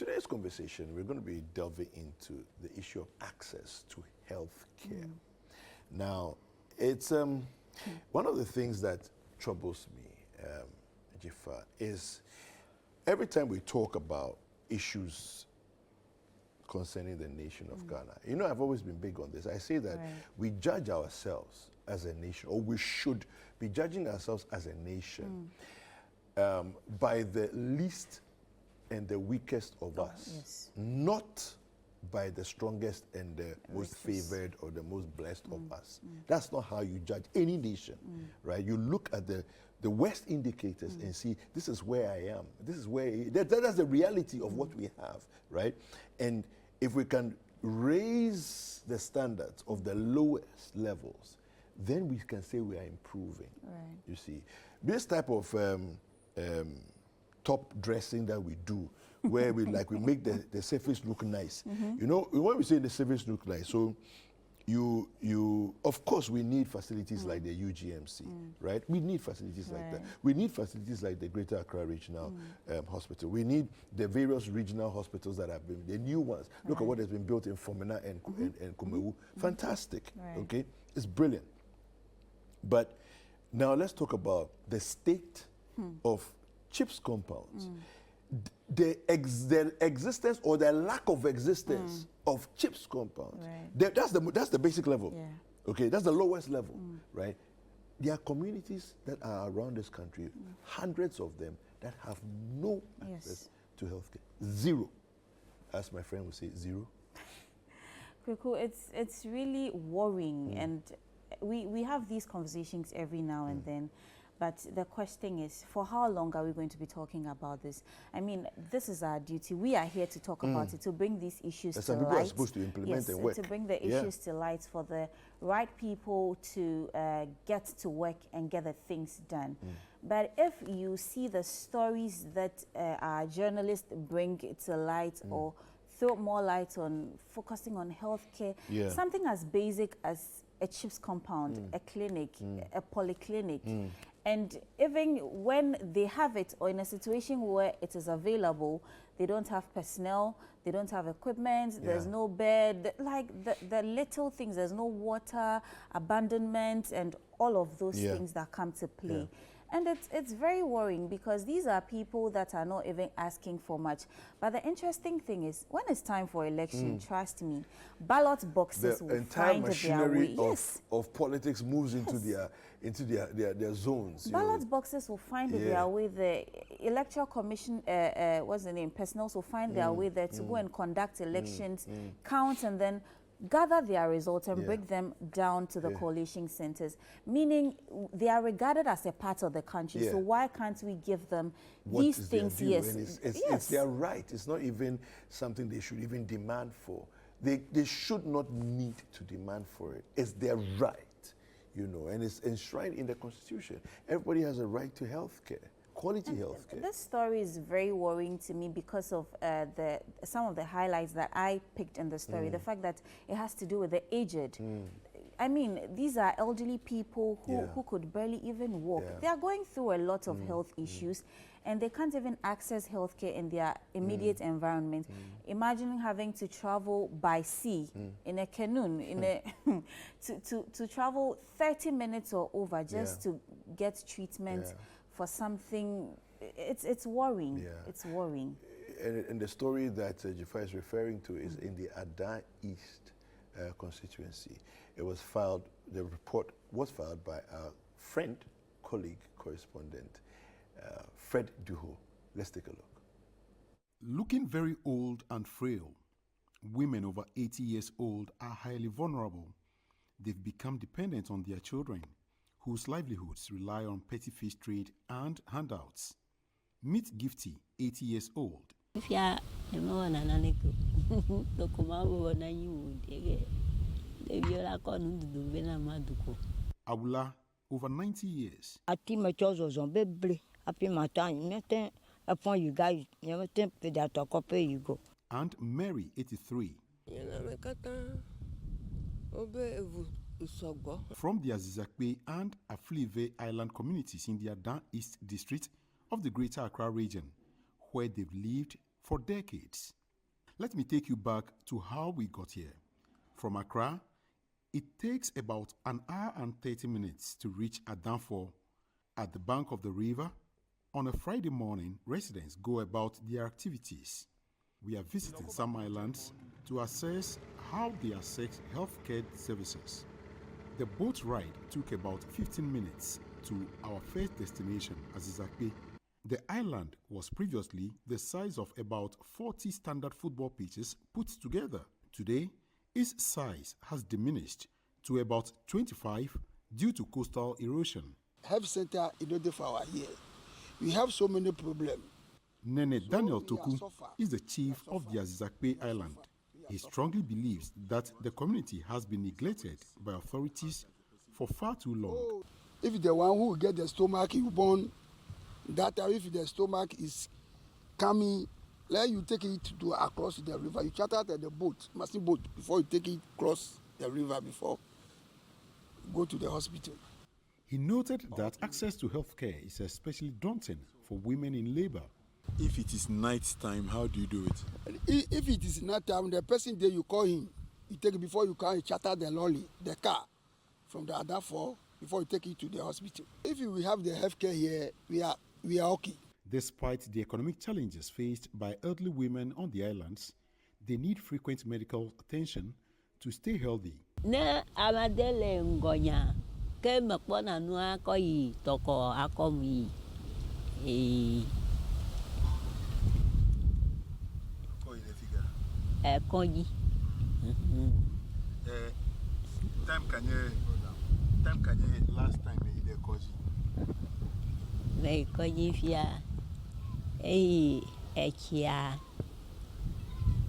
Today's conversation, we're going to be delving into the issue of access to health care. Now, it's one of the things that troubles me, Jifa, is every time we talk about issues concerning the nation of Ghana, you know, I've always been big on this. I say that we judge ourselves as a nation, or we should be judging ourselves as a nation by the least and the weakest of us, not by the strongest and the most favored or the most blessed of us. That's not how you judge any nation, right? You look at the worst indicators and see, this is where I am. This is where, that's the reality of what we have, right? And if we can raise the standards of the lowest levels, then we can say we are improving, you see. This type of top dressing that we do, where we make the surface look nice. You know, when we say the surface look nice, so of course we need facilities like the UGMC, right? We need facilities like that. We need facilities like the Greater Accra Regional Hospital. We need the various regional hospitals that have been, the new ones. Look at what has been built in Fomena and Kumewu. Fantastic, okay? It's brilliant. But now let's talk about the state of CHIPS compounds. The existence or the lack of existence of CHIPS compounds. That's the basic level. Okay, that's the lowest level, right? There are communities that are around this country, hundreds of them, that have no access to healthcare. Zero, as my friend would say, zero. Kweku, it's really worrying, and we have these conversations every now and then. But the question is, for how long are we going to be talking about this? I mean, this is our duty. We are here to talk about it, to bring these issues to light. People are supposed to implement and work. To bring the issues to light for the right people to get to work and get the things done. But if you see the stories that our journalists bring to light or throw more light on focusing on healthcare, something as basic as a CHIPS compound, a clinic, a polyclinic, and even when they have it, or in a situation where it is available, they don't have personnel, they don't have equipment, there's no bed, like the little things, there's no water, abandonment, and all of those things that come to play. And it's very worrying, because these are people that are not even asking for much. But the interesting thing is, when it's time for election, trust me, ballot boxes will find their way. Of politics moves into their zones. Ballot boxes will find their way. The Electoral Commission, what's the name? Personnel will find their way there to go and conduct elections, count, and then gather their results and bring them down to the coalition centers, meaning they are regarded as a part of the country. So why can't we give them these things? It's their right. It's not even something they should even demand for. They should not need to demand for it. It's their right, you know, and it's enshrined in the Constitution. Everybody has a right to health care. Quality health care. This story is very worrying to me because of some of the highlights that I picked in the story. The fact that it has to do with the aged. I mean, these are elderly people who could barely even walk. They are going through a lot of health issues, and they can't even access healthcare in their immediate environment. Imagine having to travel by sea in a canoe, to travel 30 minutes or over just to get treatment for something. It's worrying. It's worrying. And the story that Jifa is referring to is in the Ada East constituency. It was filed, the report was filed by our friend, colleague, correspondent, Fred Duho. Let's take a look. Looking very old and frail, women over 80 years old are highly vulnerable. They've become dependent on their children, whose livelihoods rely on petty fish trade and handouts. Meet Gifty, 80 years old. Awula, over 90 years. And Mary, 83. From the Azizakwe and Aflive Island communities in the Adan East district of the Greater Accra region, where they've lived for decades. Let me take you back to how we got here. From Accra, it takes about an hour and 30 minutes to reach Adanfo at the bank of the river. On a Friday morning, residents go about their activities. We are visiting some islands to assess how they access healthcare services. The boat ride took about 15 minutes to our first destination, Azizakpe. The island was previously the size of about 40 standard football pitches put together. Today, its size has diminished to about 25 due to coastal erosion. Health center in order for our year. We have so many problems. Nene Daniel Toku is the chief of the Azizakpe Island. He strongly believes that the community has been neglected by authorities for far too long. If the one who get the stomach is born, that if the stomach is coming, let you take it to across the river. You charter the boat, massive boat, before you take it across the river before you go to the hospital. He noted that access to healthcare is especially daunting for women in labor. If it is night time, how do you do it? If it is night time, the person there you call him, you take it before you can charter the lorry, the car from the Adafo before you take it to the hospital. If we have the healthcare here, we are okay. Despite the economic challenges faced by elderly women on the islands, they need frequent medical attention to stay healthy. Ne amadele ngonya ke makpona nua koyi toko akomi konyi. Time can you last time you did koji? Me konyi fia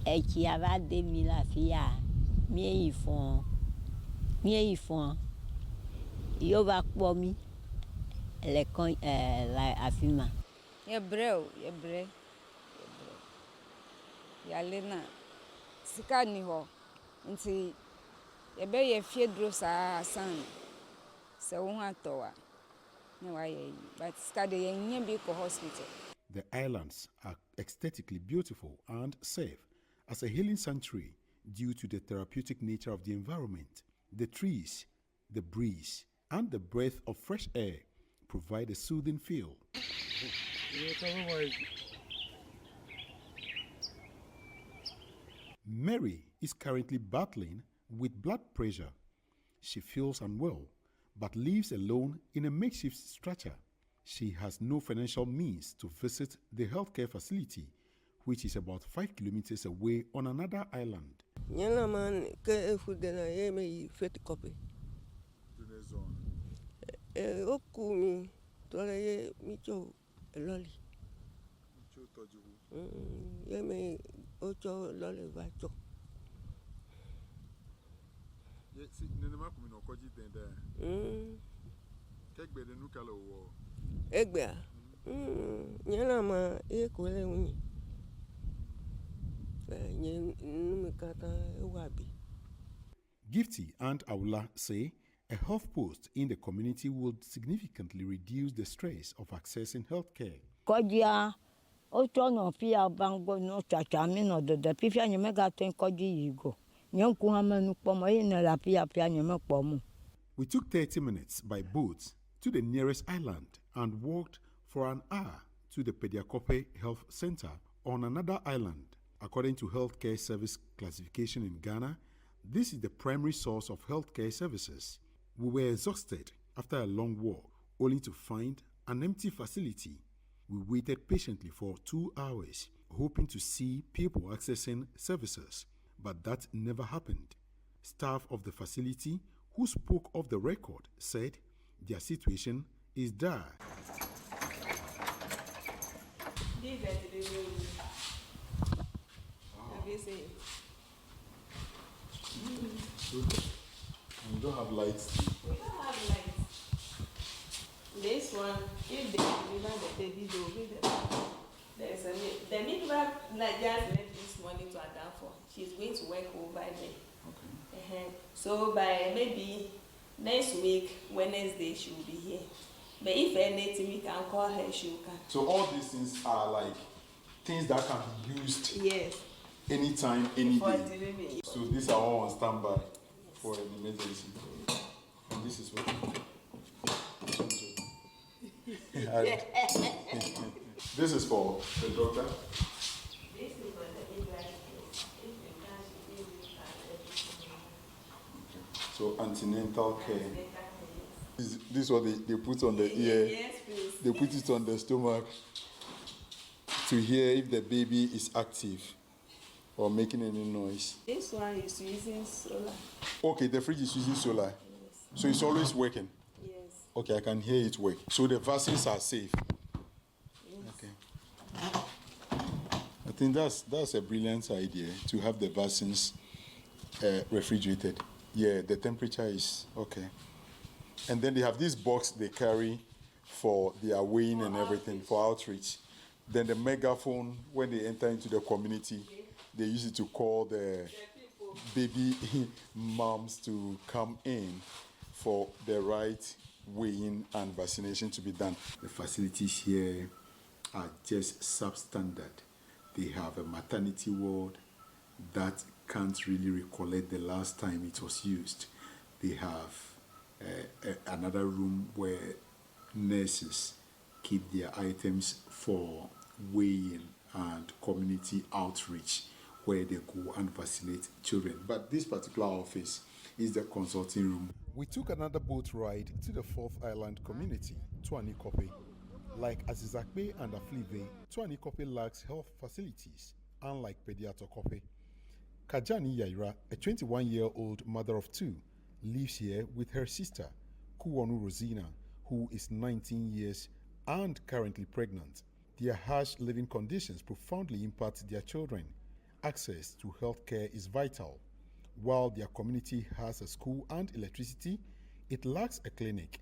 ekia va de mila fia mi ifon yo va kpo mi le kon la afima ye bre ya lena sika ni ho nti ye be ye fie dro sa san se wo atowa ne wa ye but sika de ye nye bi ko hospital. The islands are aesthetically beautiful and safe as a healing sanctuary due to the therapeutic nature of the environment. The trees, the breeze, and the breath of fresh air provide a soothing feel. Mary is currently battling with blood pressure. She feels unwell, but lives alone in a makeshift stretcher. She has no financial means to visit the healthcare facility, which is about 5 kilometers away on another island. Gifty and Aula say a health post in the community would significantly reduce the stress of accessing healthcare. Kojia ocho no pia bango no chachami no de pifia nyeme gaten koji yigo. Nyonku hamanu pomo ina la pia nyeme pomo. We took 30 minutes by boat to the nearest island and walked for an hour to the Pediakope Health Center on another island. According to healthcare service classification in Ghana, this is the primary source of healthcare services. We were exhausted after a long walk, only to find an empty facility. We waited patiently for 2 hours, hoping to see people accessing services, but that never happened. Staff of the facility who spoke off the record said their situation is dire. We don't have lights. We don't have lights. This one, if they deliver the baby, they will give them. There's the midwife just left this morning to Adanfo. She's going to work over there. Okay. So by maybe next week, Wednesday, she will be here. But if anything, we can call her, she will come. So all these things are like things that can be used Yes. anytime, any For day. delivery. So these are all on standby for an emergency. And this is what. This is for the doctor. This is for the midwife. If you can't, she gives you So antenatal care. This is what they put on the ear. Yes, please. They put it on the stomach to hear if the baby is active or making any noise. This one is using solar. Okay, the fridge is using solar. Yes. So it's always working. Yes. Okay, I can hear it work. So the vaccines are safe. Yes. Okay. I think that's a brilliant idea to have the vaccines refrigerated. Yeah, the temperature is okay. And then they have this box they carry for their weighing and everything, for outreach. Then the megaphone, when they enter into the community, they use it to call the baby moms to come in for the right weighing and vaccination to be done. The facilities here are just substandard. They have a maternity ward that can't really recollect the last time it was used. They have another room where nurses keep their items for weighing and community outreach, where they go and vaccinate children. But this particular office is the consulting room. We took another boat ride to the Fourth Island community, Tuanikope. Like Azizakbe and Aflive, Tuanikope lacks health facilities, unlike Pediatokope. Kajani Yaira, a 21-year-old mother of two, lives here with her sister, Kuwonu Rosina, who is 19 years and currently pregnant. Their harsh living conditions profoundly impact their children. Access to health care is vital. While their community has a school and electricity, it lacks a clinic.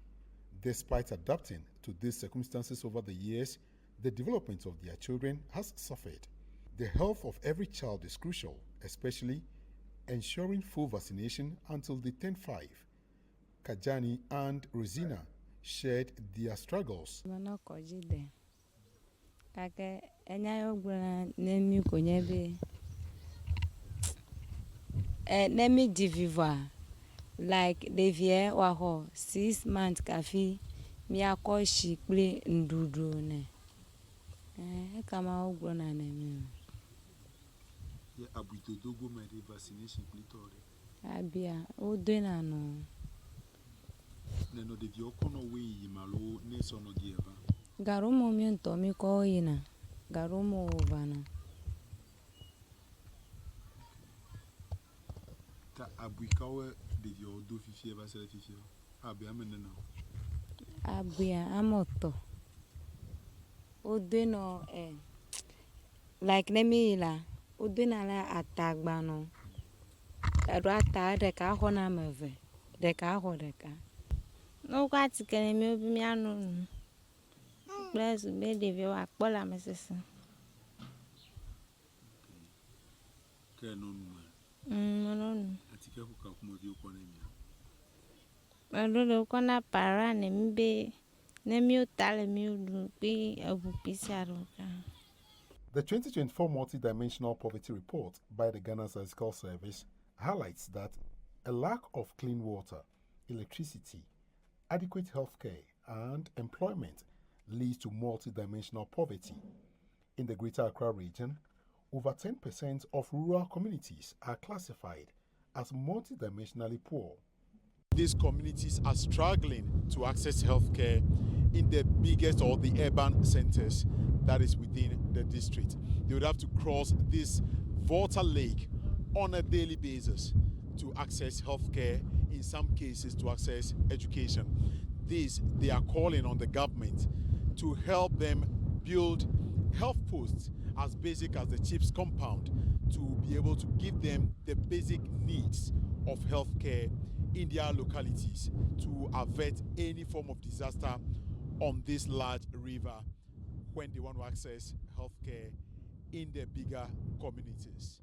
Despite adapting to these circumstances over the years, the development of their children has suffered. The health of every child is crucial, especially ensuring full vaccination until they turn 5. Kajani and Rosina shared their struggles. Nemi diviva like devie waho 6 months kafi mi akoshi ple ndudu ne kama ogro na nemi Yeah, abuito dogo made vaccination plitore. abia o de na no Neno de diokono we yimalo ne sono gieva. garumo mi nto mi ko yina garumo vana Ta abuikawe de dio do fifie ba sele fifie. Abi amenena. abia amoto o de no like nemi la o de na la atagba no ero ata de ka ho na mave de ka ho de ka no kwa tikene mi obi mi anu bless me de vi wa pola mesese Ke no nu. no Atike ku ka kuma di okone mi. do ko na para ne mbe ne mi o tale mi o du pe abu pisaro ka. The 2024 Multidimensional Poverty Report by the Ghana Statistical Service highlights that a lack of clean water, electricity, adequate health care, and employment leads to multidimensional poverty. In the Greater Accra region, over 10% of rural communities are classified as multidimensionally poor. These communities are struggling to access health care in the biggest or the urban centers that is within the district. They would have to cross this water lake on a daily basis to access health care, in some cases to access education. They are calling on the government to help them build health posts as basic as the chief's compound to be able to give them the basic needs of health care in their localities to avert any form of disaster on this large river when they want to access health care in the bigger communities.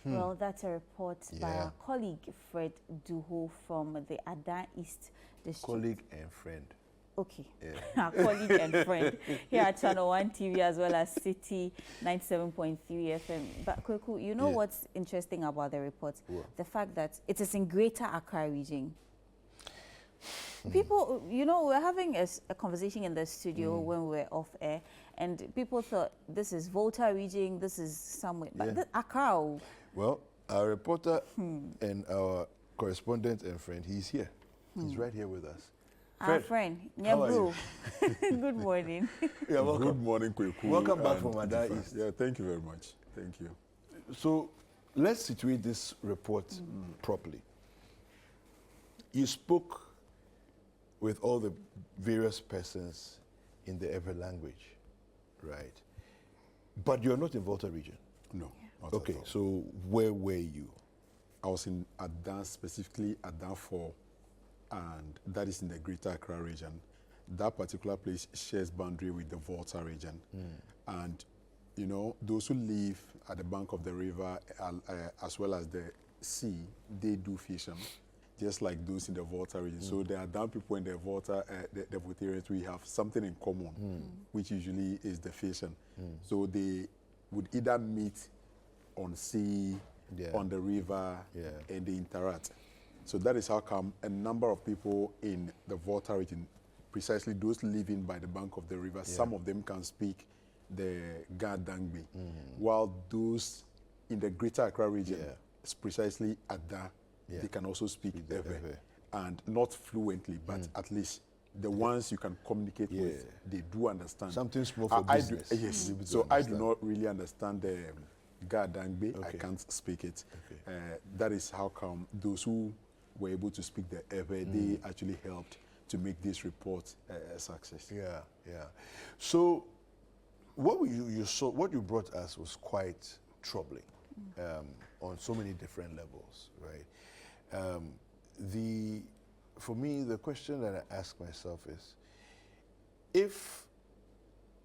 Well, that's a report by our colleague Fred Duho from the Adan East District. Colleague and friend. Okay, our colleague and friend here at Channel One TV as well as City 97.3 FM. But Kweku, you know what's interesting about the report? The fact that it is in Greater Accra region. People, you know, we're having a conversation in the studio when we were off air, and people thought this is Volta region, this is somewhere, but this Accra. Well, our reporter and our correspondent and friend, he's here. He's right here with us. Our friend, Nyebru. Good morning. Yeah, welcome. Good morning, Kweku. Welcome back from Ada East. Yeah, thank you very much. Thank you. So, let's situate this report properly. You spoke with all the various persons in the Ewe language, right? But you're not in Volta region. No, not Okay, at all. so where were you? I was in Adan, specifically Adan 4, and that is in the Greater Accra region. That particular place shares boundary with the Volta region. And, you know, those who live at the bank of the river as well as the sea, they do fishing, just like those in the Volta region. So there are Adan people in the Volta, the Voltarians, we have something in common, which usually is the fishing. So they would either meet on sea, on the river, and they interact. So that is how come a number of people in the Volta region, precisely those living by the bank of the river, some of them can speak the Ga-Dangbe, while those in the Greater Accra region, precisely Ada, they can also speak Ewe. And not fluently, but at least the ones you can communicate with, they do understand. Something small for business. Yes, so I do not really understand the Ga-Dangbe. I can't speak it. That is how come those who were able to speak the Ewe, they actually helped to make this report a success. Yeah. So, what you saw, what you brought us was quite troubling on so many different levels, right? For me, the question that I ask myself is, if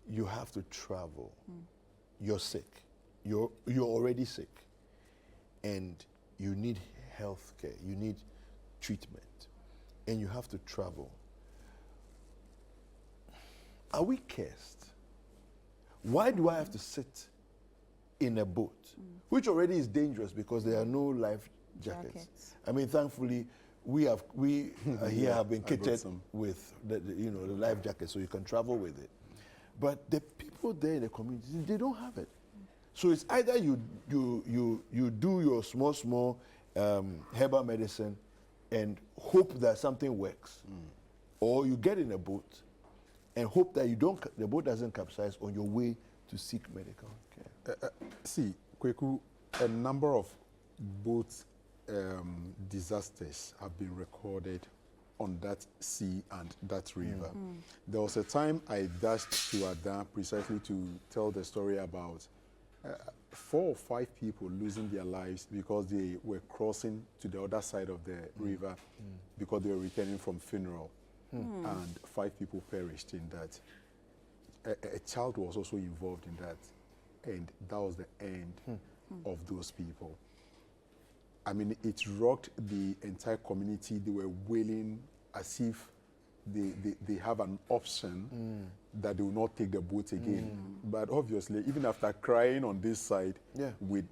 you have to travel, you're sick, you're already sick, and you need health care, you need treatment, and you have to travel, are we cursed? Why do I have to sit in a boat, which already is dangerous because there are no life jackets? I mean, thankfully, we here have been kitted with the life jacket, so you can travel with it. But the people there in the community, they don't have it. So it's either you do your small herbal medicine and hope that something works, or you get in a boat and hope that the boat doesn't capsize on your way to seek medical care. See, Kweku, a number of boat disasters have been recorded on that sea and that river. There was a time I dashed to Adan precisely to tell the story about 4 or 5 people losing their lives because they were crossing to the other side of the river because they were returning from funeral. And 5 people perished in that. A child was also involved in that. And that was the end of those people. I mean, it rocked the entire community. They were wailing as if they have an option that they will not take the boat again. But obviously, even after crying on this side with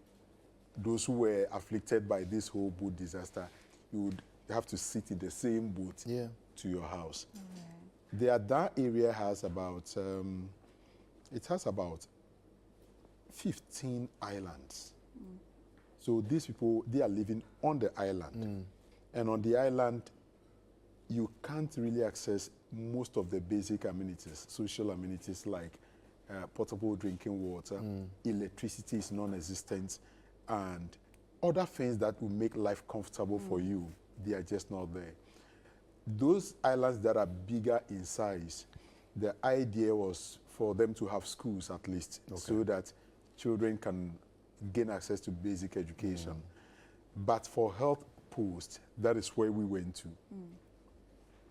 those who were afflicted by this whole boat disaster, you would have to sit in the same boat to your house. The Ada area has about, it has about 15 islands. So these people, they are living on the island. And on the island, you can't really access most of the basic amenities, social amenities like potable drinking water, electricity is non-existent, and other things that will make life comfortable for you, they are just not there. Those islands that are bigger in size, the idea was for them to have schools at least, so that children can gain access to basic education. But for health posts, that is where we went to.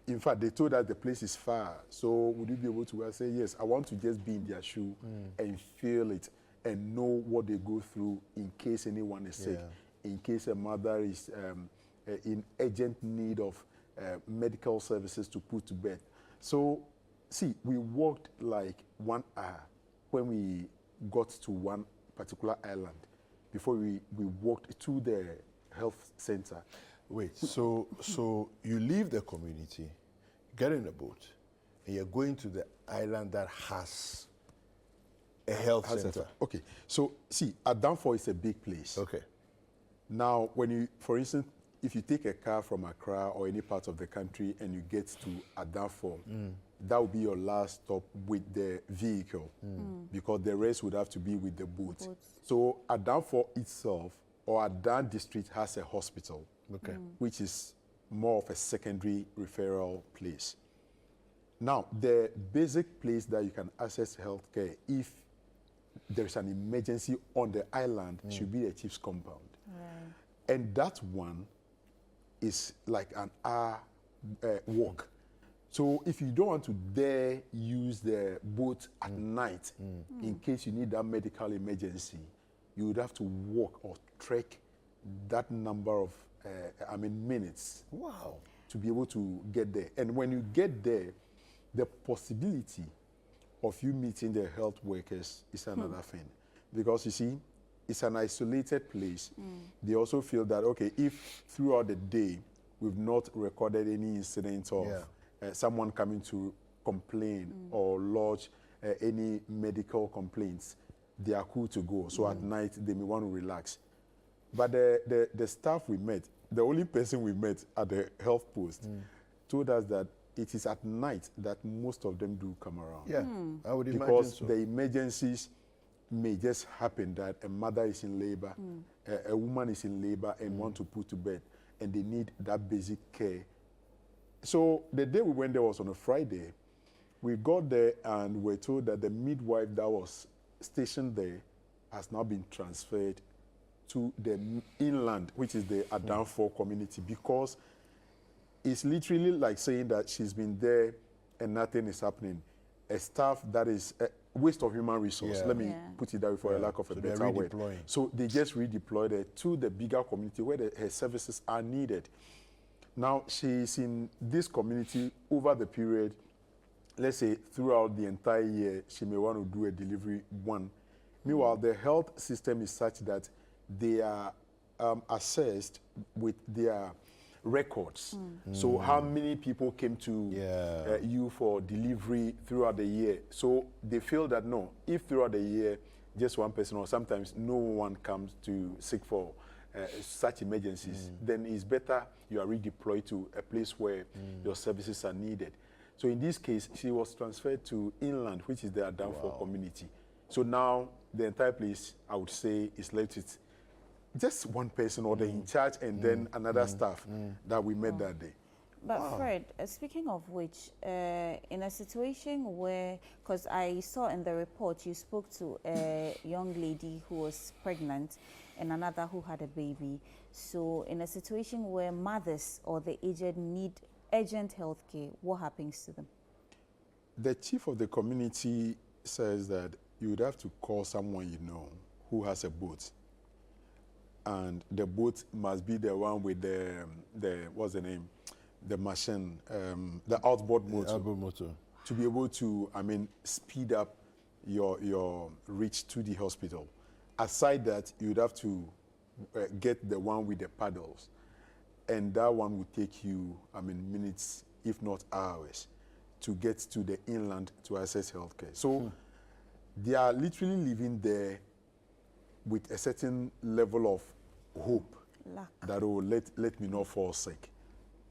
In fact, they told us the place is far, so would you be able to say, yes, I want to just be in their shoe and feel it and know what they go through in case anyone is sick, in case a mother is in urgent need of medical services to put to bed. So, see, we walked like 1 hour when we got to one particular island before we walked to the health center. Wait, so you leave the community, get in a boat, and you're going to the island that has a health center. Okay, so see, Adamfo is a big place. Okay. Now, when you, for instance, if you take a car from Accra or any part of the country and you get to Adamfo, that will be your last stop with the vehicle because the rest would have to be with the boat. So Adamfo itself or Adan district has a hospital, which is more of a secondary referral place. Now, the basic place that you can access healthcare if there's an emergency on the island should be the chief's compound. Right. And that one is like an hour walk. So if you don't want to dare use the boat at night in case you need that medical emergency, you would have to walk or trek that number of minutes. Wow. To be able to get there. And when you get there, the possibility of you meeting the health workers is another thing. Because you see, it's an isolated place. They also feel that, okay, if throughout the day we've not recorded any incidents of someone coming to complain or lodge any medical complaints, they are cool to go. So at night, they may want to relax. But the staff we met, the only person we met at the health post told us that it is at night that most of them do come around. Yeah, I would imagine because so. the emergencies may just happen that a mother is in labor, a woman is in labor and want to put to bed, and they need that basic care. So the day we went there was on a Friday. We got there and were told that the midwife that was stationed there has now been transferred to the inland, which is the Adamfo community, because it's literally like saying that she's been there and nothing is happening. A staff that is a waste of human resource. Let me put it that way for a lack of a better word. So they just redeployed her to the bigger community where her services are needed. Now, she's in this community over the period, let's say throughout the entire year, she may want to do a delivery one. Meanwhile, the health system is such that they are assessed with their records. So how many people came to you for delivery throughout the year? So they feel that no, if throughout the year just one person or sometimes no one comes to seek for such emergencies, then it's better you are redeployed to a place where your services are needed. So in this case, she was transferred to inland, which is the Adamfo community. So now the entire place, I would say, is left with just one person or the in charge and then another staff that we met that day. But Fred, speaking of which, in a situation where, because I saw in the report you spoke to a young lady who was pregnant and another who had a baby. So in a situation where mothers or the aged need urgent health care, what happens to them? The chief of the community says that you would have to call someone you know who has a boat. And the boat must be the one with the what's the name? The machine, the outboard motor. Outboard motor. To be able to, speed up your reach to the hospital. Aside that, you'd have to get the one with the paddles. And that one would take you, minutes, if not hours, to get to the inland to access healthcare. So they are literally living there with a certain level of hope that let me not fall sick.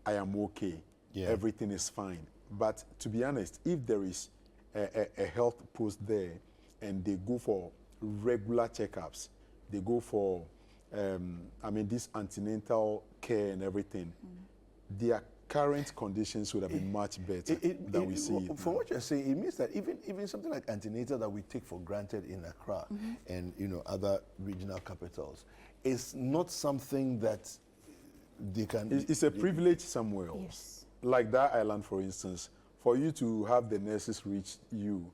I am okay. Everything is fine. But to be honest, if there is a health post there and they go for regular checkups, they go for this antenatal care and everything, their current conditions would have been much better than we see it from now. what you're saying, it means that even something like antenatal that we take for granted in Accra and other regional capitals is not something that they can. It's a privilege somewhere else. Yes. Like that island, for instance, for you to have the nurses reach you,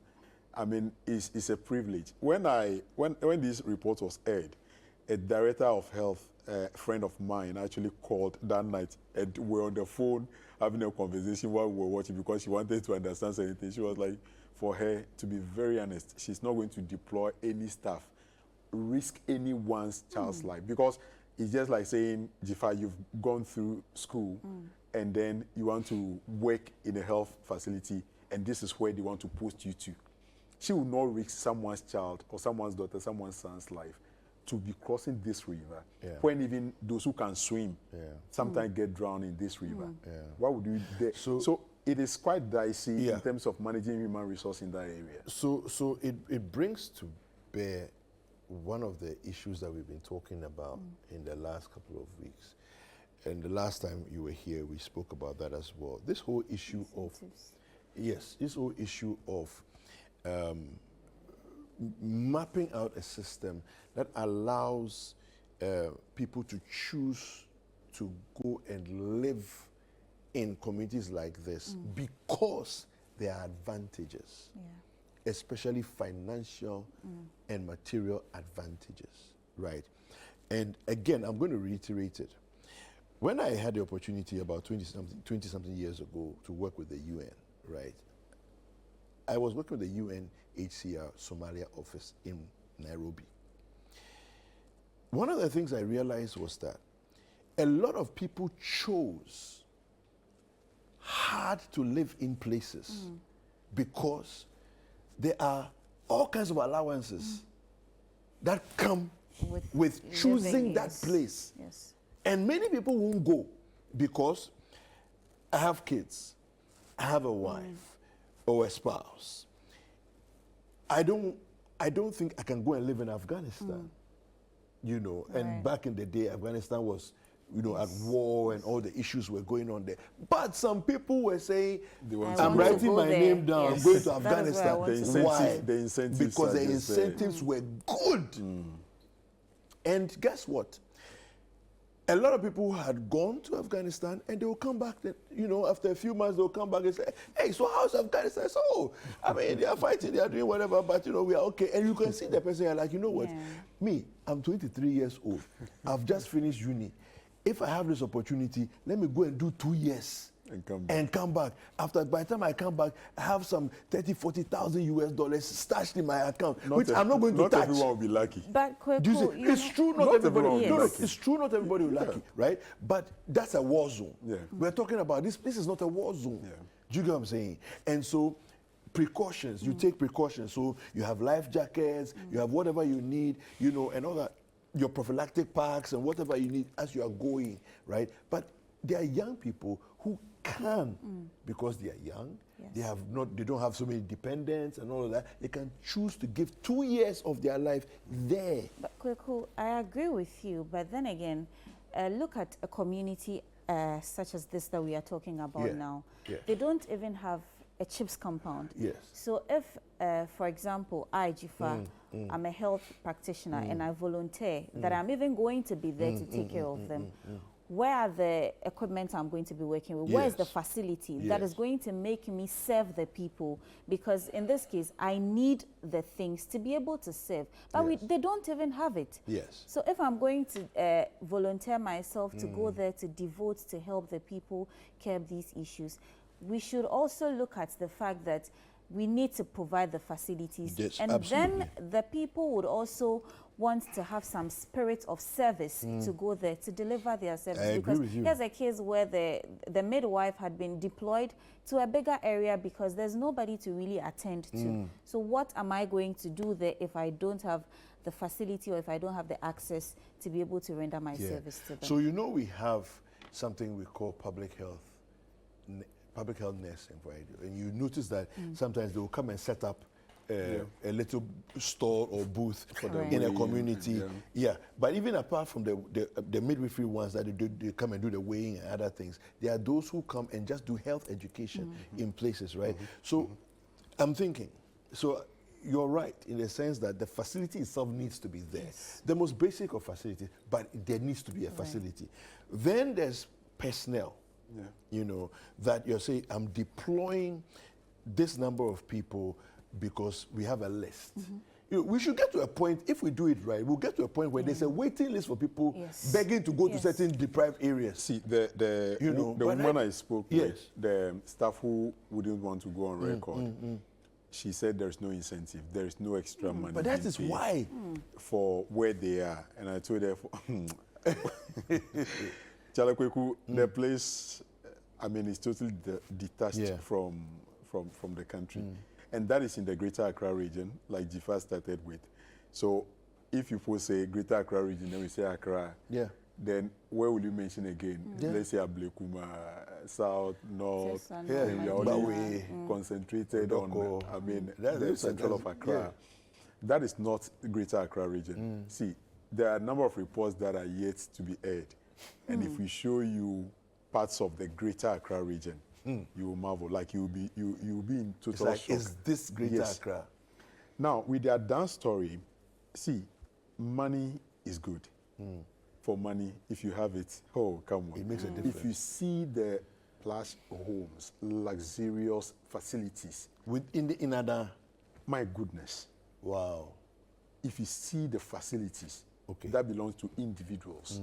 it's a privilege. When this report was aired, a director of health, a friend of mine, actually called that night, and we're on the phone having a conversation while we were watching because she wanted to understand certain things. She was like, for her, to be very honest, she's not going to deploy any staff, risk anyone's child's life. Because it's just like saying, Jifa, you've gone through school and then you want to work in a health facility and this is where they want to post you to. She will not risk someone's child or someone's daughter, someone's son's life to be crossing this river. When even those who can swim sometimes get drowned in this river. What would you do? So it is quite dicey in terms of managing human resource in that area. So it brings to bear one of the issues that we've been talking about in the last couple of weeks. And the last time you were here, we spoke about that as well. This whole issue this whole issue of mapping out a system that allows people to choose to go and live in communities like this because there are advantages, especially financial and material advantages, right? And again, I'm going to reiterate it. When I had the opportunity about 20-something years ago to work with the UN, right? I was working with the UNHCR Somalia office in Nairobi. One of the things I realized was that a lot of people chose hard to live in places because there are all kinds of allowances that come with choosing that place. And many people won't go because I have kids, I have a wife or a spouse. I don't think I can go and live in Afghanistan. You know, and back in the day, Afghanistan was, you know, at war and all the issues were going on there. But some people were saying, I'm writing my name down, I'm going to Afghanistan. Why? The incentives because the incentives were good. And guess what? A lot of people had gone to Afghanistan and they will come back, you know, after a few months, they'll come back and say, hey, so how's Afghanistan? So, I mean, they are fighting, they are doing whatever, but, you know, we are okay. And you can see the person, you're like, you know what? Me, I'm 23 years old. I've just finished uni. If I have this opportunity, let me go and do 2 years. And come back. After, by the time I come back, I have some 30, 40,000 US dollars stashed in my account, which I'm not going to touch. Not everyone will be lucky. But it's true, not everybody will be lucky. It's true, not everybody will be lucky, right? But that's a war zone. We're talking about this. This is not a war zone. Do you get what I'm saying? And so, precautions. You take precautions. So you have life jackets. You have whatever you need. You know, and all that. Your prophylactic packs and whatever you need as you are going, right? But there are young people who can, because they are young, they don't have so many dependents and all of that, they can choose to give 2 years of their life there. But Kweku, I agree with you, but then again, look at a community such as this that we are talking about now. They don't even have a CHIPS compound. So if, for example, I, Jifa, I'm a health practitioner and I volunteer that I'm even going to be there to take care of them, where are the equipment I'm going to be working with? Where is the facility that is going to make me serve the people? Because in this case, I need the things to be able to serve. But they don't even have it. So if I'm going to volunteer myself to go there to devote to help the people curb these issues, we should also look at the fact that we need to provide the facilities. And then the people would also want to have some spirit of service to go there to deliver their service. Because here's a case where the midwife had been deployed to a bigger area because there's nobody to really attend to. So what am I going to do there if I don't have the facility or if I don't have the access to be able to render my service to them? So you know we have something we call public health nursing, right? And you notice that sometimes they will come and set up a little store or booth in a community. But even apart from the midwifery ones that they come and do the weighing and other things, there are those who come and just do health education in places, right? So I'm thinking, so you're right in the sense that the facility itself needs to be there. The most basic of facilities, but there needs to be a facility. Then there's personnel. You know, that you're saying, I'm deploying this number of people because we have a list. we should get to a point, if we do it right, we'll get to a point where there's a waiting list for people Yes. begging to go to Yes. certain deprived areas. See, the You know, the but woman I spoke yes. with, the staff who wouldn't want to go on record, she said there's no incentive, there is no extra money. But that being is paid why. for where they are. And I told her, Chalakweku, the place, I mean, is totally detached Yeah. from the country. And that is in the Greater Accra region, like Jifa started with. So if people say Greater Accra region, then we say Accra. Yeah. Then where will you mention again? Yeah. Let's say Ablekuma, South, North. South, Yeah, Then we are Bawe, only concentrated on, Odoko. I mean, That the looks like central of that's- Accra. yeah. That is not the Greater Accra region. See, there are a number of reports that are yet to be aired. And if we show you parts of the Greater Accra region, you will marvel. Like you'll be in It's total like, shock. is this Greater Yes. Accra? Now, with their dance story, see, money is good. For money, if you have it, oh, come on. It makes a If difference. you see the plush homes, luxurious facilities, In Ada. my goodness. Wow. If you see the facilities, Okay. that belongs to individuals.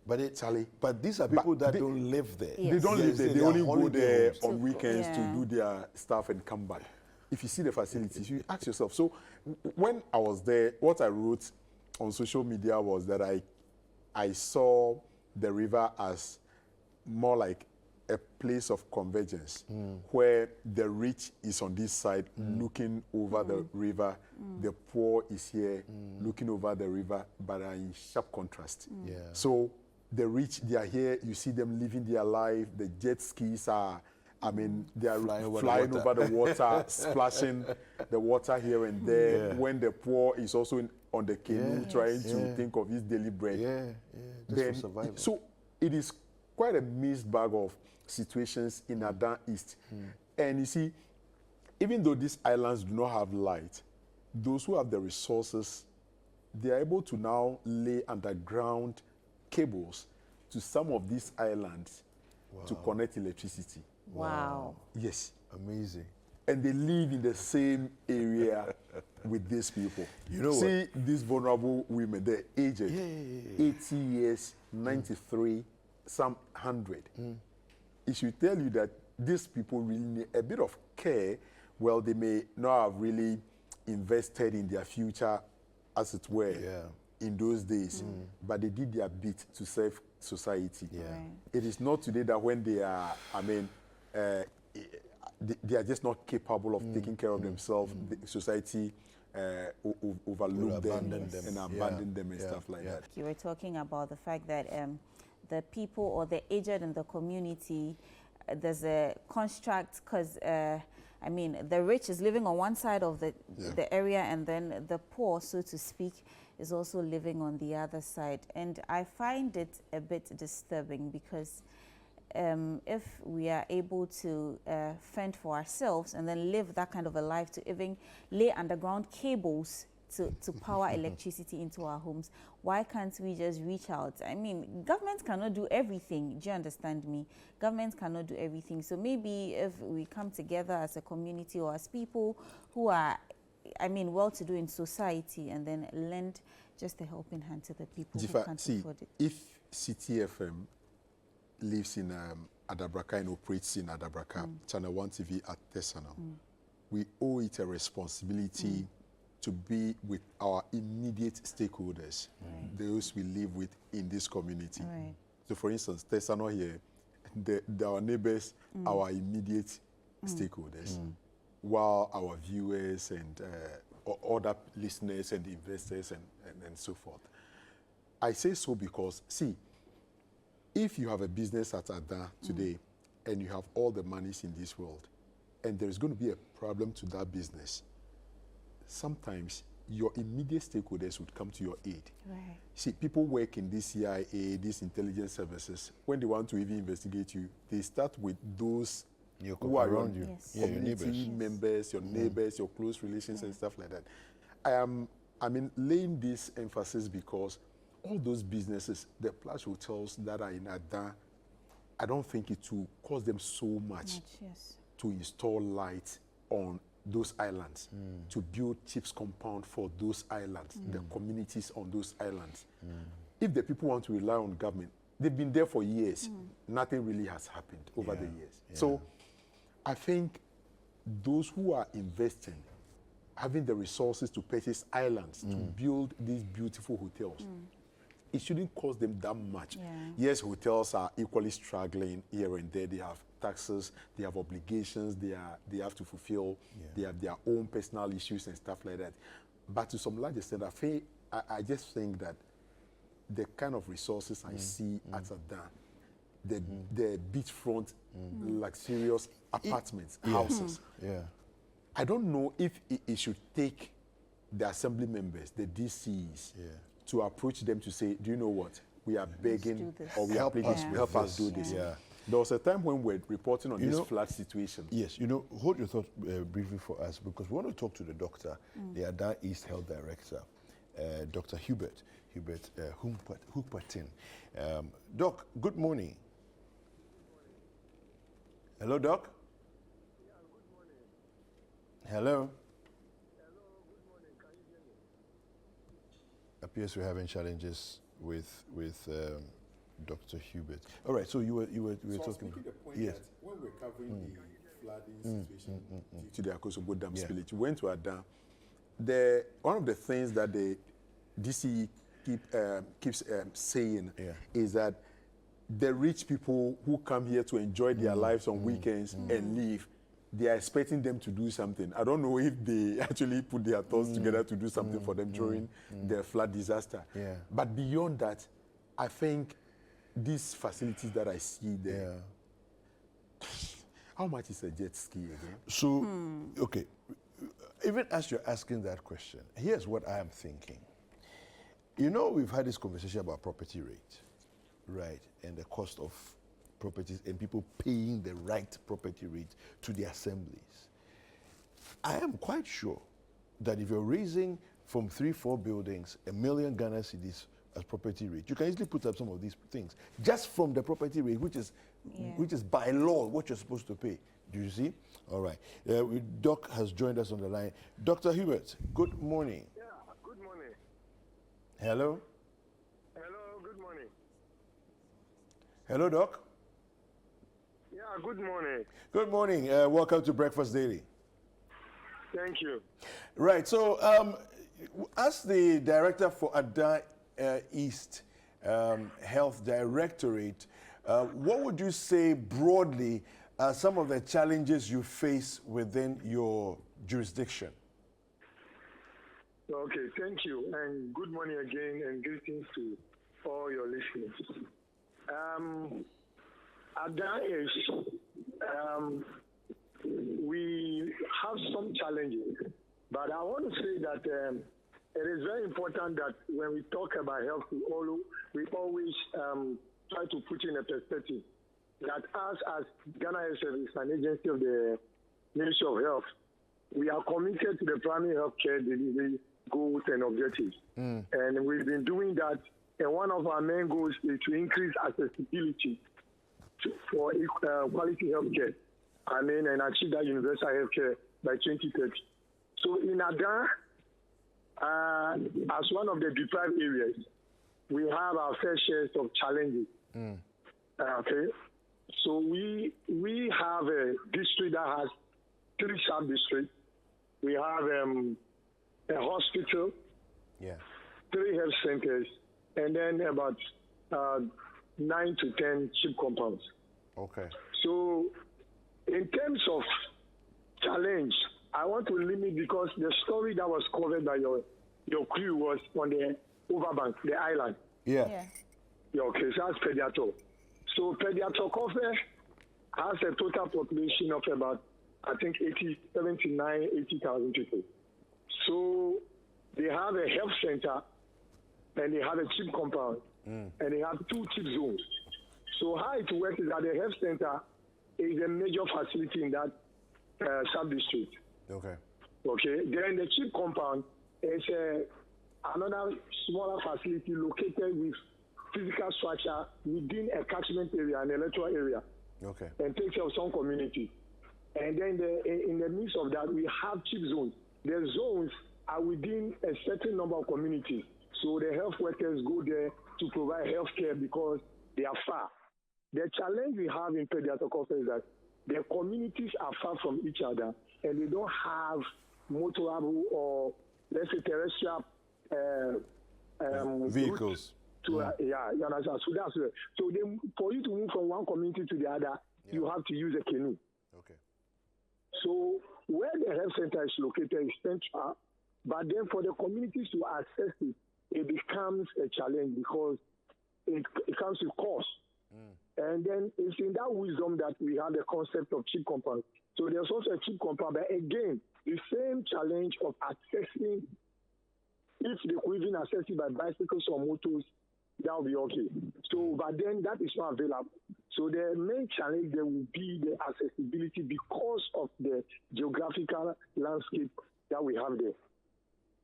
But Charlie, but these are people that they- don't live there. Yes. They don't Yes, live there. They are only go holiday there homes. on weekends Yeah. to do their stuff and come back. If you see the facilities, you ask yourself. So when I was there, what I wrote on social media was that I saw the river as more like a place of convergence where the rich is on this side looking over the river, the poor is here looking over the river, but are in sharp contrast. Yeah. So the rich, they are here, you see them living their life, the jet skis are, I mean, they are Flying over the water. over the water, splashing the water here and there, Yeah. when the poor is also on the canoe Yeah. trying to Yeah. think of his daily bread. Yeah, just Then, for survival. so it is quite a mixed bag of situations in Adan East. And you see, even though these islands do not have light, those who have the resources, they are able to now lay underground cables to some of these islands to connect electricity. Wow. Yes. Amazing. And they live in the same area with these people. You know see these vulnerable women, they're aged, Yeah. 80 years, 93, some 100. It should tell you that these people really need a bit of care. Well, they may not have really invested in their future, as it were, Yeah. in those days, but they did their bit to serve society. Yeah. Right. It is not today that when they are, I mean, they are just not capable of taking care of themselves. The society overlook them, abandon them. and Yeah. abandon them and Yeah. stuff like Yeah. that. You were talking about the fact that the people or the aged in the community, there's a construct because, I mean, the rich is living on one side of the area, and then the poor, so to speak, is also living on the other side. And I find it a bit disturbing because if we are able to fend for ourselves and then live that kind of a life, to even lay underground cables to power electricity into our homes, why can't we just reach out? I mean, government cannot do everything. Do you understand me? Government cannot do everything. So maybe if we come together as a community or as people who are, I mean, well-to-do in society, and then lend just a helping hand to the people who Jifa, can't see, afford it. if CTFM lives in Adabraka and operates in Adabraka, ChannelOne TV at Tesano, we owe it a responsibility to be with our immediate stakeholders, those we live with in this community. Right. So, for instance, Tesano here, our neighbors, our immediate stakeholders, while our viewers and other listeners and investors and so forth. I say so because, see, if you have a business at Ada today and you have all the monies in this world, and there's going to be a problem to that business, sometimes your immediate stakeholders would come to your aid. Right. See, people work in this CIA, these intelligence services. When they want to even investigate you, they start with those Your who are around your you. Yes. Yeah, your community neighbors. members, your neighbors, your close relations, and stuff like that. I mean, laying this emphasis because all those businesses, the plush hotels that are in Ada, I don't think it will cost them so much Yes. to install lights on those islands, to build CHIPS compound for those islands, the communities on those islands. If the people want to rely on government, they've been there for years. Nothing really has happened over the years. So I think those who are investing, having the resources to purchase islands, to build these beautiful hotels, it shouldn't cost them that much. Yes, hotels are equally struggling here and there. They have taxes, they have obligations, they have to fulfill, they have their own personal issues and stuff like that. But to some large extent, I just think that the kind of resources I see at Adan, the beachfront, luxurious apartments, houses. I don't know if it should take the assembly members, the DCs, to approach them to say, do you know what? We are begging or we are pleading, help us do this. There was a time when we were reporting on this flood situation. Yes, hold your thoughts briefly for us, because we want to talk to the doctor, the Adan East Health Director, Dr. Hubert Hupatin. Doc, good morning. Hello, Doc? Yeah, good morning. Hello? Hello, good morning. Can you hear me? Appears we're having challenges with Dr. Hubert. All right, so you were So talking. the point Yes. that when we're covering the flooding situation due to the Akosobo Dam spillage, we went to Adan. One of the things that the DC keeps saying is that the rich people who come here to enjoy their lives on weekends and leave, they are expecting them to do something. I don't know if they actually put their thoughts together to do something for them during the flood disaster. But beyond that, I think these facilities that I see there, how much is a jet ski again? So, okay, even as you're asking that question, here's what I am thinking. We've had this conversation about property rate, right, and the cost of properties and people paying the right property rate to the assemblies. I am quite sure that if you're raising from 3-4 buildings, 1 million Ghana cedis as property rate, you can easily put up some of these things just from the property rate, which is by law what you're supposed to pay. Do you see? All right. Doc has joined us on the line. Dr. Hubert, good morning. Yeah, good morning. Hello? Hello, good morning. Hello, Doc? Yeah, good morning. Good morning. Welcome to Breakfast Daily. Thank you. Right. So, as the director for Adan East Health Directorate, what would you say broadly are some of the challenges you face within your jurisdiction? Okay, thank you. And good morning again, and greetings to all your listeners. Adan is, we have some challenges, but I want to say that it is very important that when we talk about health, we always try to put in a perspective that us as Ghana Health Service, an agency of the Ministry of Health, we are committed to the primary health care delivery goals and objectives. And we've been doing that. And one of our main goals is to increase accessibility for quality health care. And achieve that universal health care by 2030. So in Adan, as one of the deprived areas, we have our fair share of challenges. Okay. So we have a district that has 3 sub-districts. We have a hospital, 3 health centers, and then about 9 to 10 CHIP compounds. Okay. So in terms of challenge, I want to limit, because the story that was covered by your crew was on the overbank, the island. Yeah. Okay, so that's Pediator. So Pediator Kofe has a total population of about, I think, 80,000 people. So they have a health center, and they have a CHIP compound, and they have 2 CHIP zones. So how it works is that the health center is a major facility in that sub-district. Okay. Okay. Then the CHIP compound is another smaller facility located with physical structure within a catchment area, an electoral area. Okay. And takes care of some community. And then in the midst of that, we have chip zones. The zones are within a certain number of communities. So the health workers go there to provide health care because they are far. The challenge we have in pediatric office is that the communities are far from each other and they don't have motorable or, let's say, terrestrial vehicles. You understand? So that's it. So for you to move from one community to the other, you have to use a canoe. Okay. So where the health center is located is central, but then for the communities to access it, it becomes a challenge because it comes with cost. And then it's in that wisdom that we have the concept of cheap compound. So there's also a cheap compound, but again, the same challenge of accessing, if they could even access it by bicycles or motors, that will be okay. So, but then that is not available. So the main challenge there will be the accessibility because of the geographical landscape that we have there.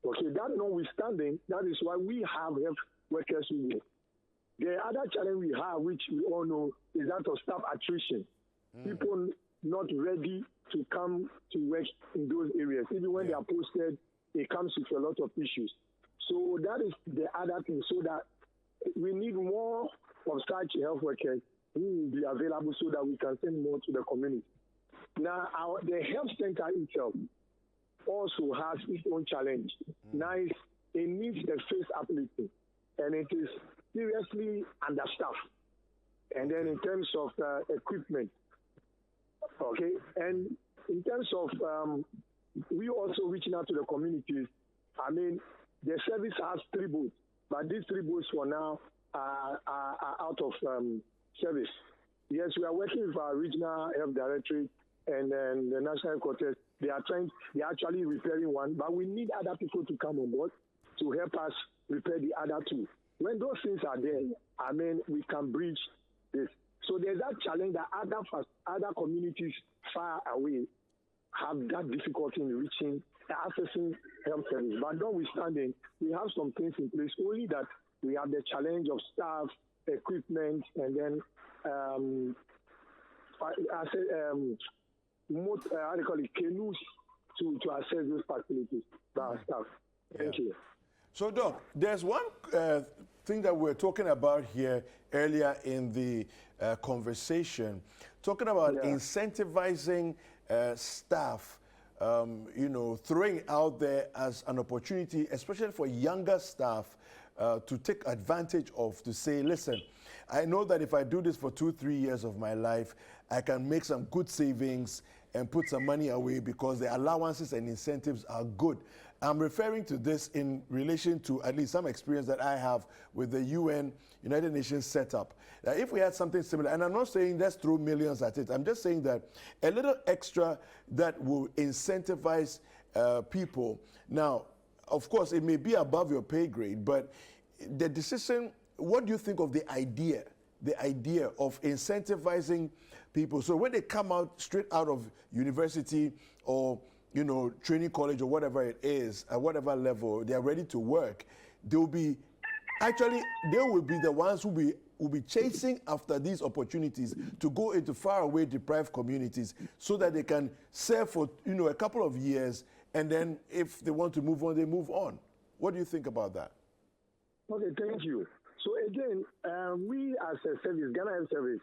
Okay, that notwithstanding, that is why we have health workers union. The other challenge we have, which we all know, is that of staff attrition. People not ready to come to work in those areas. Even when they are posted, it comes with a lot of issues. So that is the other thing. So that we need more of such health workers who will be available so that we can send more to the community. Now, the health center itself also has its own challenge. Now, it needs a face uplifting, and it is seriously understaffed. And then in terms of equipment, okay, and in terms of we also reaching out to the communities. I mean, the service has 3 boats, but these 3 boats for now are out of service. Yes, we are working with our regional health directorate and then the national headquarters. They are actually repairing one, but we need other people to come on board to help us repair the other 2. When those things are there, I mean, we can bridge this. So there's that challenge that other communities far away have that difficulty in reaching, accessing health service. But notwithstanding, we have some things in place, only that we have the challenge of staff, equipment, and then canoes to access those facilities by our staff. Thank you. So, Doc, there's one thing that we're talking about here earlier in the conversation, talking about incentivizing staff, throwing out there as an opportunity, especially for younger staff, to take advantage of, to say, listen, I know that if I do this for 2-3 years of my life, I can make some good savings and put some money away because the allowances and incentives are good. I'm referring to this in relation to at least some experience that I have with the United Nations setup. If we had something similar, and I'm not saying let's throw millions at it, I'm just saying that a little extra that will incentivize people. Now, of course, it may be above your pay grade, but the decision, what do you think of the idea of incentivizing people? So when they come out straight out of university or training college or whatever it is, at whatever level, they are ready to work, they will be the ones who will be chasing after these opportunities to go into faraway deprived communities so that they can serve for a couple of years, and then if they want to move on, they move on. What do you think about that? Okay, thank you. So again, we as a service, Ghana Health Service,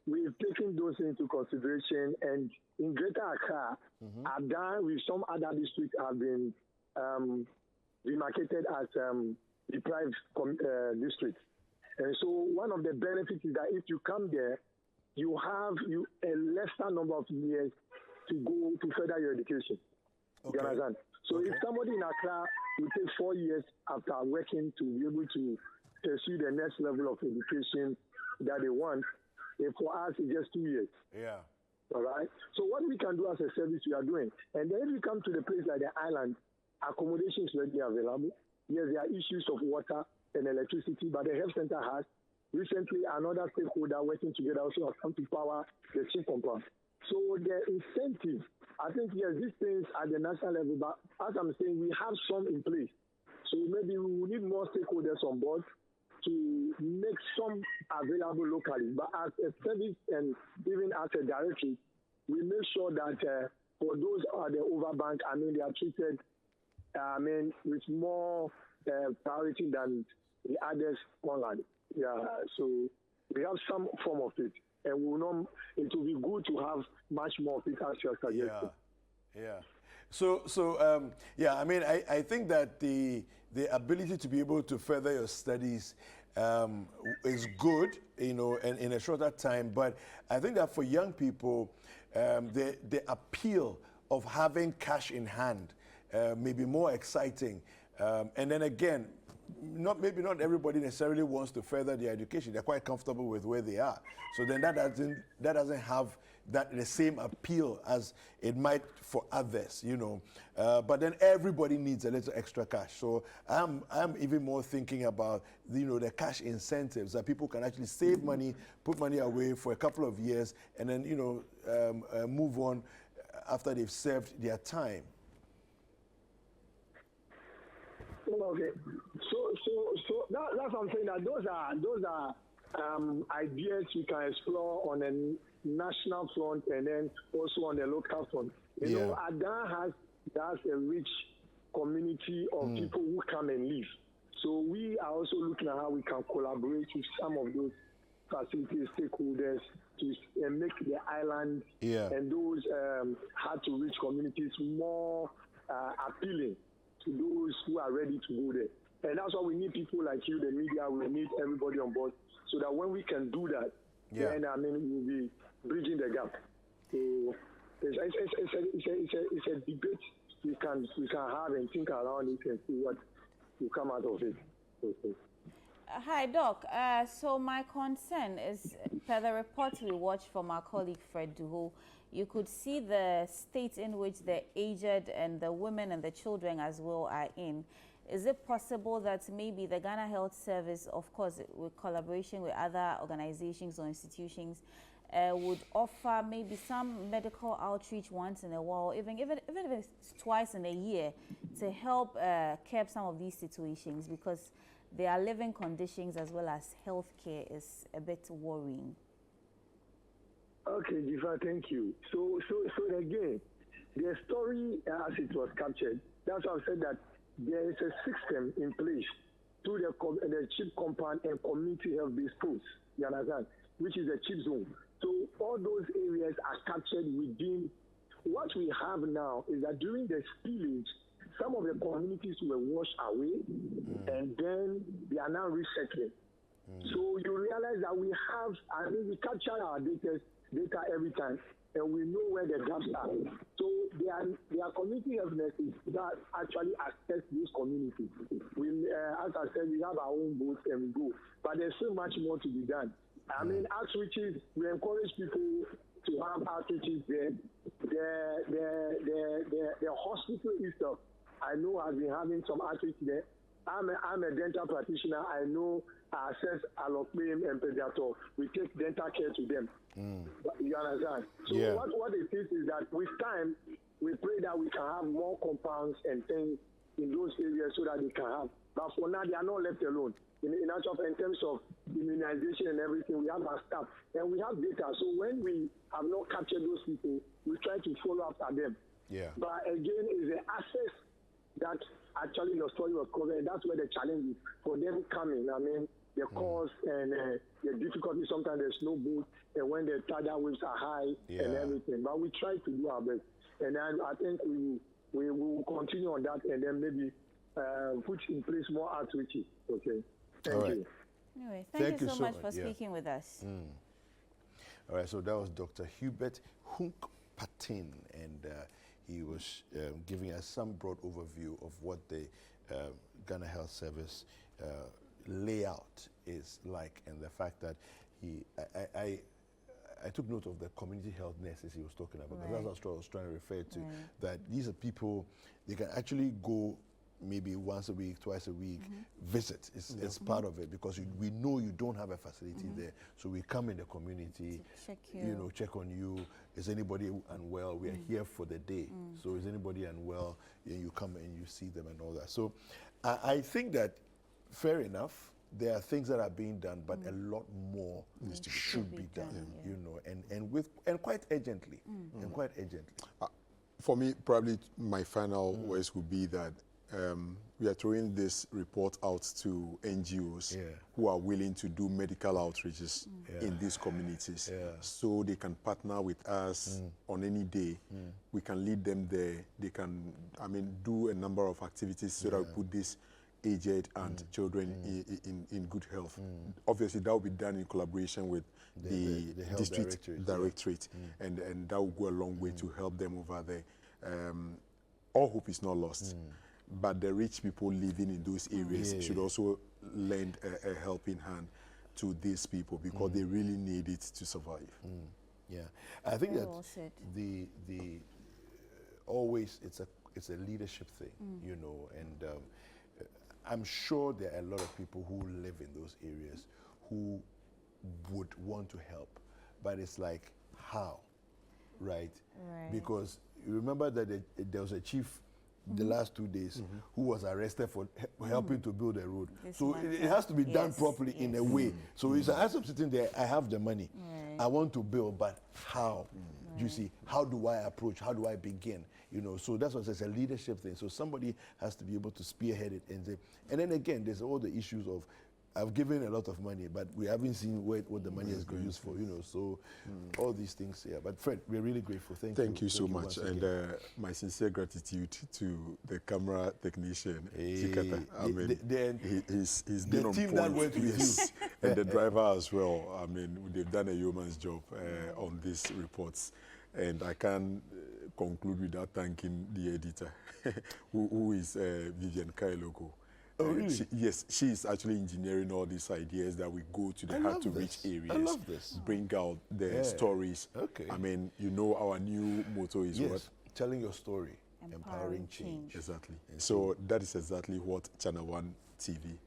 we've taken those into consideration, and in Greater Accra, Adan with some other districts have been demarcated as deprived districts. And so one of the benefits is that if you come there, you have a lesser number of years to go to further your education. Okay. You understand? So if somebody in Accra will take 4 years after working to be able to pursue the next level of education that they want, for us it's just 2 years. Yeah. All right. So what we can do as a service, we are doing. And then if we come to the place like the island, accommodation is readily available. Yes, there are issues of water and electricity, but the health center has. Recently, another stakeholder working together also has come to power the chief compound. So the incentive, I think, yes, these things at the national level, but as I'm saying, we have some in place. So maybe we will need more stakeholders on board to make some available locally. But as a service and even as a directory, we make sure that for those at the overbank, I mean, they are treated, with more priority than the others online. Yeah, so we have some form of it, and we will not. It will be good to have much more of it as you are suggesting. Yeah. So I mean, I think that the ability to be able to further your studies is good, you know, and in a shorter time. But I think that for young people, the appeal of having cash in hand may be more exciting. And then again, maybe not everybody necessarily wants to further their education. They're quite comfortable with where they are. So then that doesn't have the same appeal as it might for others, you know. But then everybody needs a little extra cash. So I'm even more thinking about, you know, the cash incentives that people can actually save money, put money away for a couple of years, and then, you know, move on after they've served their time. Okay, so that's what I'm saying, that those are ideas we can explore on a national front and then also on the local front. You know, Adan has a rich community of people who come and live. So we are also looking at how we can collaborate with some of those facility stakeholders to make the island and those hard to reach communities more appealing to those who are ready to go there. And that's why we need people like you, the media. We need everybody on board so that when we can do that, then I mean we'll be bridging the gap. So it's a debate we can have and think around it and see what will come out of it. Okay. Hi, Doc. So my concern is, per the report we watched from our colleague Fred Duho, you could see the state in which the aged and the women and the children as well are in. Is it possible that maybe the Ghana Health Service, of course, with collaboration with other organizations or institutions, would offer maybe some medical outreach once in a while, even if it's twice in a year, to help curb some of these situations, because their living conditions as well as healthcare is a bit worrying? Okay, Jiva, thank you. So again, the story as it was captured, that's why I said that there is a system in place through the CHIP compound and community health-based posts, you understand, which is a CHIP zone. So all those areas are captured within. What we have now is that during the spillage, some of the communities were washed away, and then they are now resettling. So you realize that we have, I mean, we capture our data every time, and we know where the gaps are. So there are community health nurses that actually assess these communities. As I said, we have our own boats and we go, but there's so much more to be done. I mean, outreaches, we encourage people to have outreaches there. The hospital itself, I know, has been having some outreach there. I'm a dental practitioner. I know I assess allocrine and pediatric. We take dental care to them. You understand? So what it is that with time, we pray that we can have more compounds and things in those areas so that they can have. But for now, they are not left alone. In terms of immunization and everything, we have our staff and we have data. So when we have not captured those people, we try to follow after them. But again, it's the access that actually your story was covered, and that's where the challenge is for them coming. I mean, the cost and the difficulty, sometimes there's no boat, and when the tidal waves are high and everything. But we try to do our best. And then I think we will continue on that, and then maybe put in place more outreaches. Okay. Thank you. Anyway, thank you so much for speaking with us. All right, so that was Dr. Hubert Hunk Patin, and he was giving us some broad overview of what the Ghana Health Service layout is like, and the fact that I took note of the community health nurses he was talking about. Right. That's what I was trying to refer to, that these are people, they can actually go maybe once a week, twice a week, visit. It's part of it, because we know you don't have a facility there. So we come in the community, check on you. Is anybody unwell? We are here for the day. So is anybody unwell? You come and you see them and all that. So I think that fair enough. there are things that are being done, but a lot more should be done, you know, and quite urgently, and quite urgently. For me, probably my final words would be that we are throwing this report out to NGOs who are willing to do medical outreaches in these communities, so they can partner with us on any day. We can lead them there. They can, do a number of activities so that we put this aged and children in good health. Obviously, that will be done in collaboration with the health district directorate, and that will go a long way to help them over there. All hope is not lost, but the rich people living in those areas should also lend a helping hand to these people, because they really need it to survive. Yeah, I think Very that well said. the always it's a leadership thing, you know, and I'm sure there are a lot of people who live in those areas who would want to help, but it's like, how, right? Because you remember that there was a chief the last 2 days who was arrested for helping to build a road. So it has to be done properly in a way. So it's as I'm sitting there, I have the money, I want to build, but how? You see, how do I approach? How do I begin? You know, so that's what it's a leadership thing. So somebody has to be able to spearhead it and say, and then again, there's all the issues of, I've given a lot of money, but we haven't seen what the money is going to use for, you know, so all these things, But Fred, we're really grateful. Thank you so much. And my sincere gratitude to the camera technician, Chikata. He's been on team point. That went with you. And the driver as well. They've done a yeoman's job on these reports. And I can't conclude without thanking the editor, who is Vivian Kailoko. Oh, really? She is actually engineering all these ideas that we go to the hard-to-reach areas. I love this. Bring out the stories. Okay. Our new motto is what? Telling your story, empowering change. Exactly. So that is exactly what ChannelOne TV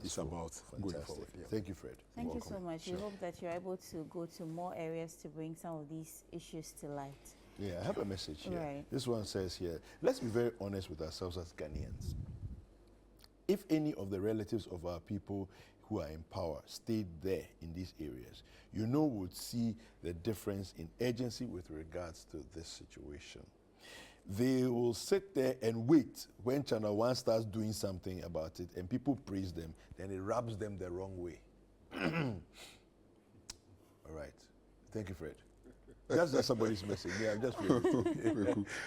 is about going forward. Thank you, Fred. Thank you so much. We hope that you're able to go to more areas to bring some of these issues to light. Yeah, I have a message here. Right. This one says here, let's be very honest with ourselves as Ghanaians. If any of the relatives of our people who are in power stayed there in these areas, you know, would see the difference in urgency with regards to this situation. They will sit there and wait when Channel One starts doing something about it and people praise them, then it rubs them the wrong way. All right. Thank you, Fred. That's somebody's message. Yeah, I'm just